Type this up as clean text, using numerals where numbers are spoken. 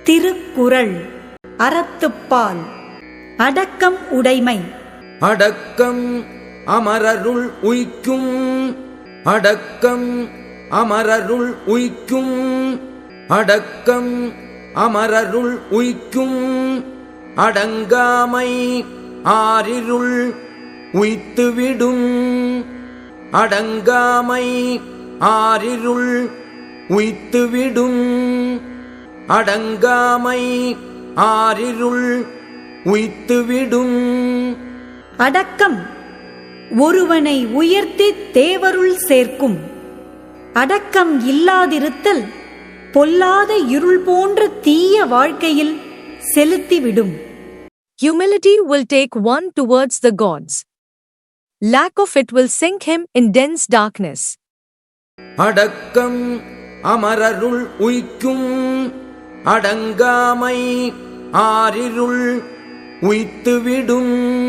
திருக்குறள். அறத்துப்பால். அடக்கம் உடைமை. அடக்கம் அமரருள் உய்க்கும். அடக்கம் அமரருள் உய்க்கும். அடக்கம் அமரருள் உய்க்கும். அடங்காமை ஆரிருள் உய்த்துவிடும். அடங்காமை ஆரிருள் உய்த்துவிடும். அடங்காமை ஆரிருள் உய்த்துவிடும். அடக்கம் ஒருவனை உயர்த்தி தேவருள் சேர்க்கும். அடக்கம் இல்லாதிருத்தல் பொல்லாத இருள் போன்ற தீய வாழ்க்கையில் செலுத்திவிடும். Humility will take one towards the gods. Lack of it will sink him in dense darkness. அடக்கம் அமரருள் உய்க்கும். அடங்காமை ஆரிருள் உய்த்துவிடும்.